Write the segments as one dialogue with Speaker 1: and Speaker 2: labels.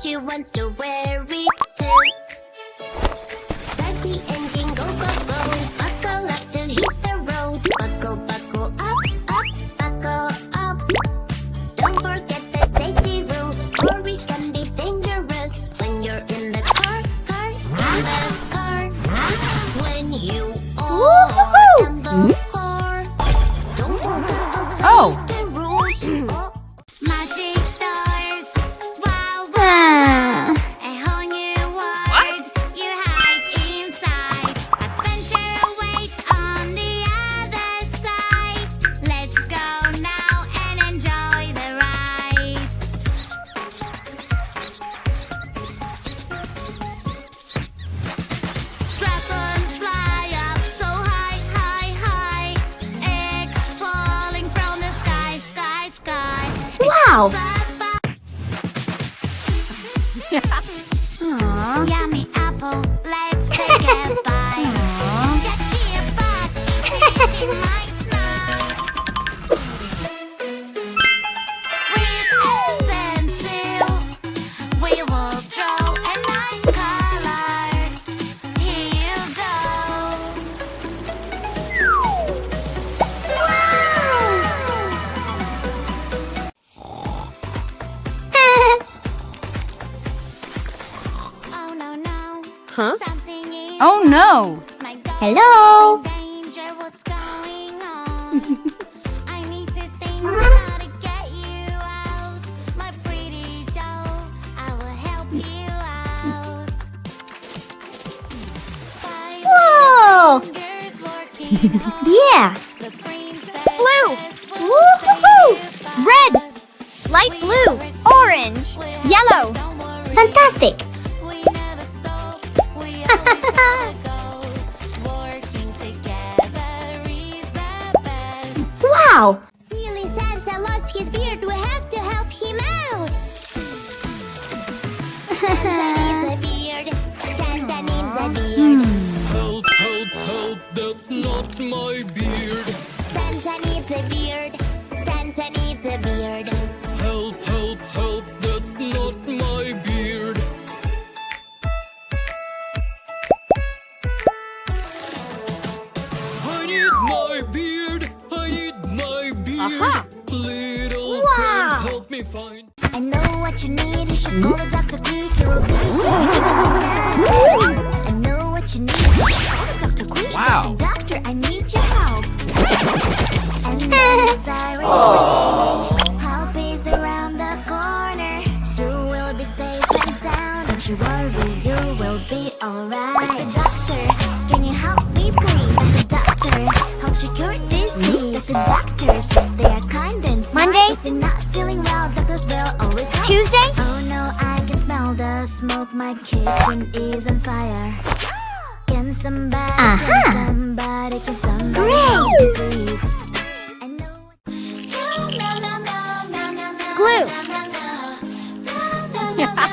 Speaker 1: she wants to wear it too. Start the engine, go, go, go. Buckle up to hit the road. Buckle, buckle up, up, buckle up. Don't forget the safety rules, or it can be dangerous when you're in the car, car, when you are in the car. Don't forget the safety rules. Oh, magic doors, wow, wow. A whole new world you hide inside. Adventure awaits on the other side. Let's go now and enjoy the ride. Dragons fly up so high, high, high. Eggs falling from the sky, sky, sky.
Speaker 2: Wow!
Speaker 1: Yummy apple, let's take a bite. Get here, bud. It might now. With a pencil, we will draw a nice color. Here you go. Oh no, no.
Speaker 2: Huh?
Speaker 1: Something is
Speaker 3: Oh no!
Speaker 1: my God.
Speaker 2: Hello?
Speaker 1: Danger, what's going on? I need to think how to get you out. My pretty doll, I will help you out.
Speaker 2: Whoa!
Speaker 1: Fingers working on
Speaker 2: Yeah!
Speaker 1: the princess.
Speaker 2: Blue!
Speaker 1: will
Speaker 2: Woohoo!
Speaker 1: save you
Speaker 2: Red!
Speaker 1: fast.
Speaker 2: Light blue! Orange! Yellow!
Speaker 1: Don't worry,
Speaker 2: Fantastic!
Speaker 1: we never stop. We always have a goal. Working together is the best.
Speaker 2: Wow!
Speaker 1: Silly Santa lost his beard. We have to help him out. Santa needs a beard. Santa needs a beard.
Speaker 4: Help, help, help, that's not my beard.
Speaker 1: Santa needs a beard. Santa needs a beard.
Speaker 4: Help, help, help, that's not my beard. I need my beard, I need my beard.
Speaker 2: Aha.
Speaker 4: Little
Speaker 2: Wow.
Speaker 4: friend, help me find.
Speaker 1: I know what you need. You should call the Dr. Quick. He will be here. I know what you need. You should call the Dr. Quick.
Speaker 4: Wow.
Speaker 1: Doctor, I need your help. And then the sirens ringing. Help is around the corner. You will be safe and sound. Don't you worry, you will be alright. The doctor, can you help me please? The doctor helps you cure disease. The doctors, they are kind and smart.
Speaker 2: Monday?
Speaker 1: If you're not feeling well, doctors will always help.
Speaker 2: Tuesday?
Speaker 1: Oh no, I can smell the smoke. My kitchen is on fire. Can somebody, can somebody help me, please? I know.
Speaker 2: Glue!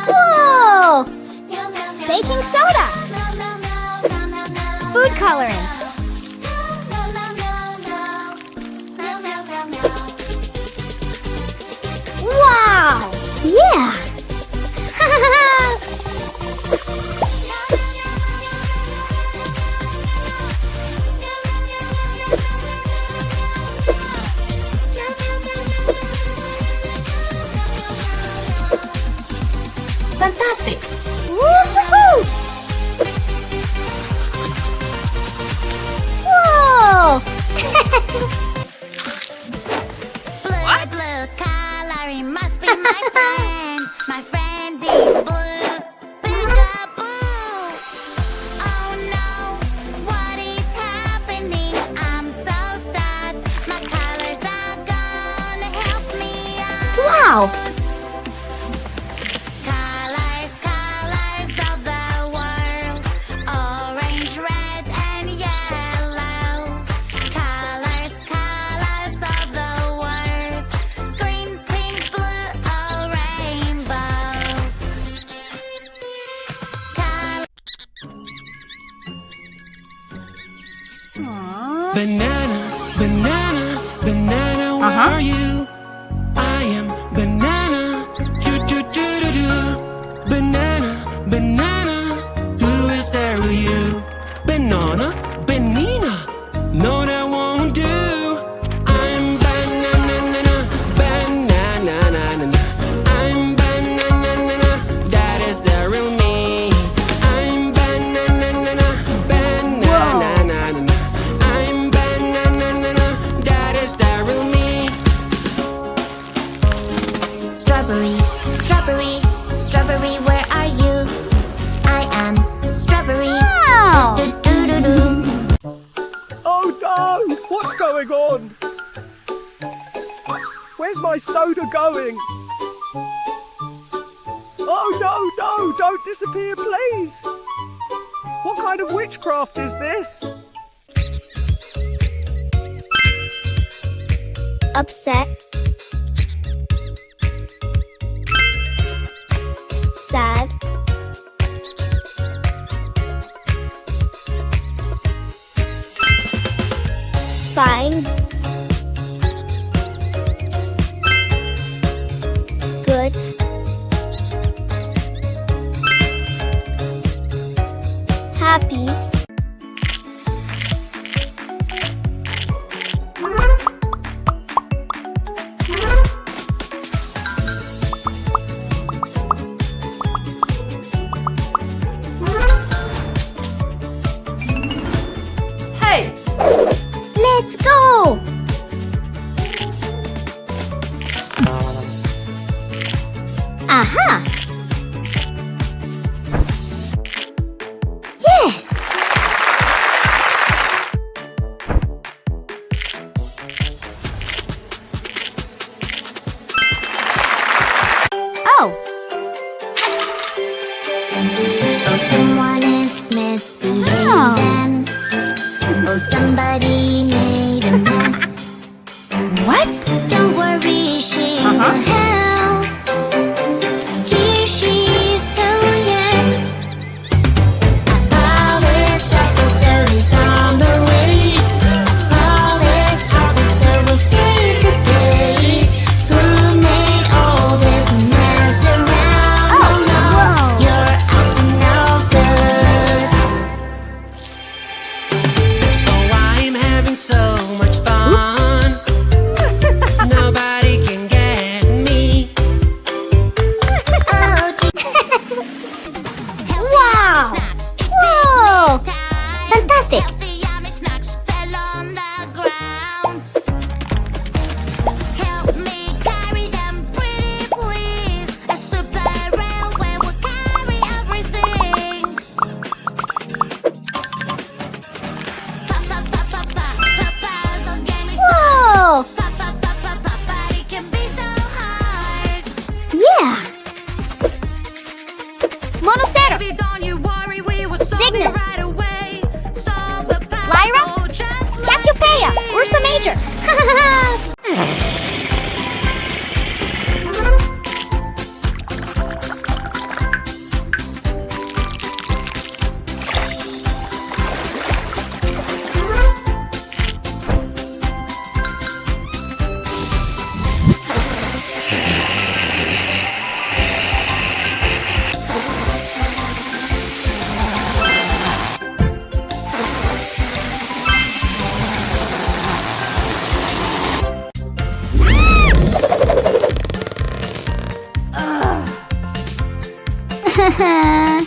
Speaker 2: Whoa! Baking soda! Food coloring! Wow! Yeah!
Speaker 3: Fantastic!
Speaker 2: Woohoo! Whoa!
Speaker 1: Blue, blue coloring must be my friend. My friend is blue. Peekaboo. Oh no, what is happening? I'm so sad. My colors are gonna help me out.
Speaker 2: Wow!
Speaker 1: Colors, colors of the world. Orange, red, and yellow. Colors, colors of the world. Green, pink, blue, or rainbow.
Speaker 4: Banana, banana, banana, where are you? I am banana, do do do do do. banana. Who is there with you? Banana, banana. No, that won't do. I'm banana, banana. I'm banana. That is the real me. I'm banana, banana. I'm banana. That is the real me.
Speaker 1: Strawberry, strawberry, strawberry, where are you? I am strawberry.
Speaker 2: Wow.
Speaker 1: Do-do-do-do-do.
Speaker 3: Oh no! What's going on? Where's my soda going? Oh no, don't disappear, please! What kind of witchcraft is this?
Speaker 2: Upset. Sad. Fine. Good. Happy.
Speaker 5: Hey!
Speaker 2: Let's go! Aha! Yes! Oh!
Speaker 1: Oh, someone is misbehaving. Oh, somebody made a mess.
Speaker 5: What?
Speaker 1: Don't worry, she will help. Here she is, oh yes. A police officer is on the way. A police officer will save the day. Who made all this mess around? Oh no,
Speaker 2: whoa.
Speaker 1: you're acting no good.
Speaker 4: Oh, I'm having so much fun. Nobody can get me.
Speaker 1: Oh,
Speaker 2: Wow! Whoa! Fantastic!
Speaker 1: Healthy, yummy snacks fell on the ground. Help me carry them, pretty please. A super railway will carry everything. Puzzle game is
Speaker 2: Whoa!
Speaker 1: but it can be so hard.
Speaker 2: Yeah! Monocero!
Speaker 1: Baby, don't you worry, we will solve it
Speaker 2: Cygnus.
Speaker 1: right away. Solve the
Speaker 2: Lyra?
Speaker 1: puzzle just like
Speaker 2: Cassiopeia!
Speaker 1: me.
Speaker 2: Ursa Major!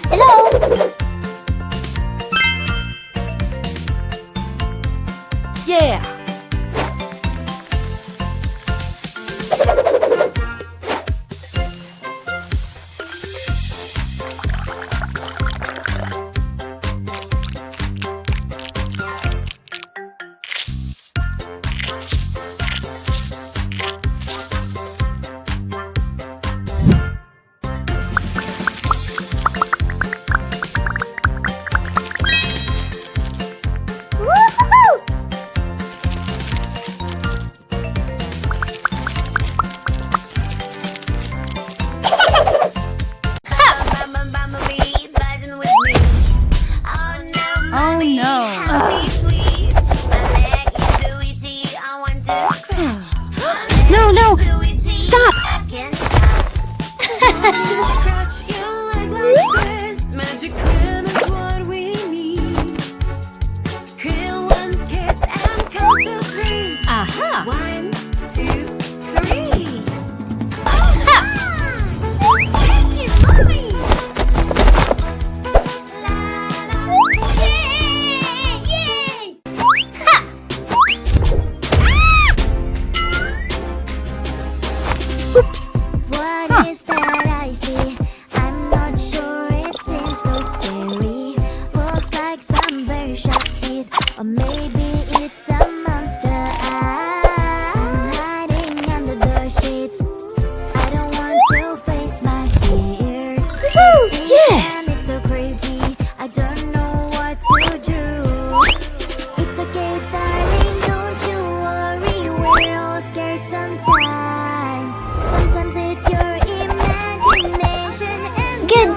Speaker 2: Hello?
Speaker 5: Yeah!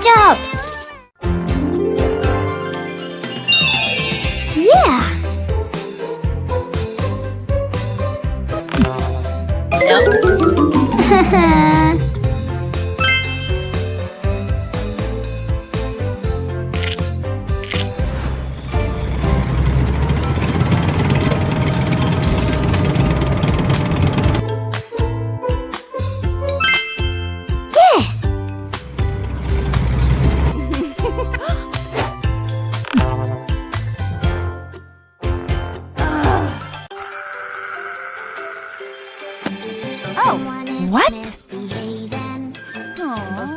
Speaker 2: job! Yeah! Yes!
Speaker 1: Oh,
Speaker 5: What?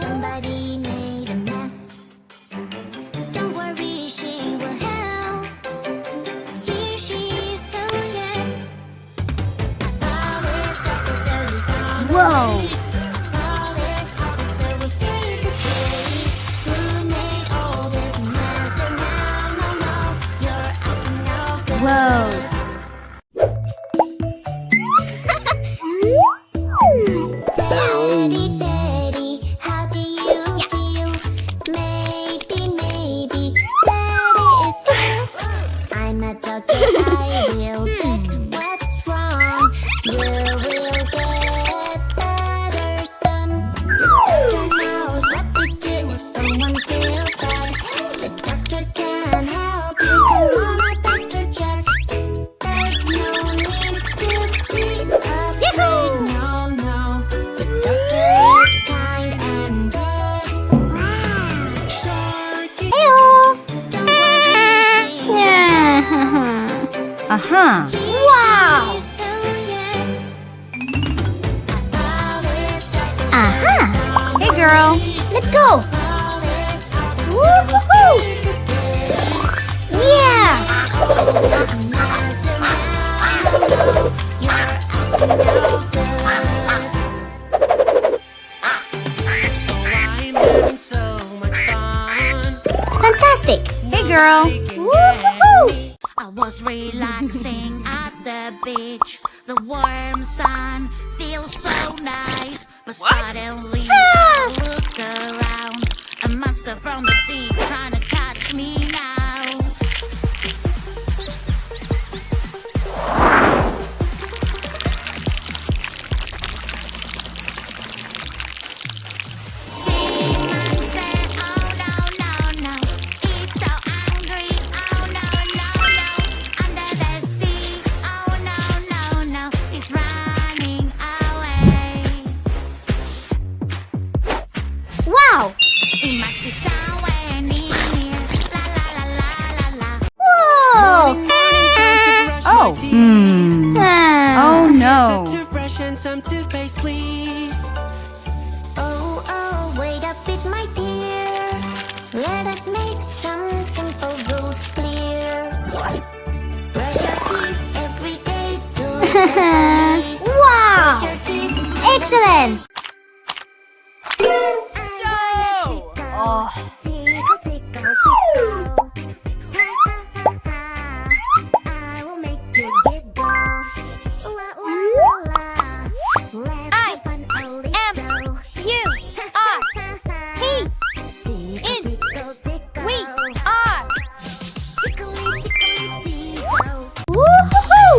Speaker 1: Somebody made a mess. Don't worry, she will help. Here she is, so yes. Police officer is on the
Speaker 2: Whoa!
Speaker 1: way. Police officer will save the day. Who made all this mess? So now, no, you're acting no good.
Speaker 2: Whoa!
Speaker 1: Daddy, Daddy, how do you feel? Maybe, Daddy is ill. I'm a doctor, I will check what's wrong. You will get better soon. Doctor knows what to do if someone feels bad. The doctor can help you. Come on, a doctor check. There's no need to be afraid. No, the doctor is kind and good. Sharky,
Speaker 2: Ew!
Speaker 1: don't worry, she
Speaker 2: Yeah!
Speaker 5: Uh-huh.
Speaker 2: Wow!
Speaker 1: so yes. Police officer
Speaker 2: Aha!
Speaker 5: Hey, girl.
Speaker 2: Let's go!
Speaker 1: Police officer will
Speaker 2: Woohoo!
Speaker 1: save the day.
Speaker 2: Yeah!
Speaker 1: This mess around, you're acting no good.
Speaker 4: I'm having so much fun.
Speaker 2: Fantastic!
Speaker 5: Hey, girl.
Speaker 2: Woohoo!
Speaker 1: I was relaxing at the beach. The warm sun feels so nice. But suddenly I look around. A monster from the sea trying to catch me now. Sea monster, oh no. He's so angry, oh no. Under the sea, oh no. He's running away.
Speaker 2: Wow!
Speaker 1: He must be somewhere near. La.
Speaker 2: Whoa!
Speaker 5: Oh. Hmm. Oh, no.
Speaker 4: Toothbrush and some toothpaste, please.
Speaker 1: Oh, wait a bit, my dear. Let us make some simple rules clear. Brush your teeth every day. Do it every day.
Speaker 2: Wow!
Speaker 1: Brush your teeth.
Speaker 2: Excellent!
Speaker 1: Oh. Tickle. I will make you giggle. La. Let's have fun a little.
Speaker 2: We
Speaker 1: are. Tickly, tickle.
Speaker 2: Woohoo!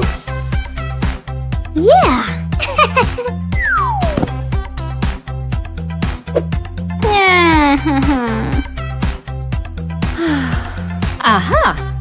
Speaker 2: Yeah! Yeah! Aha!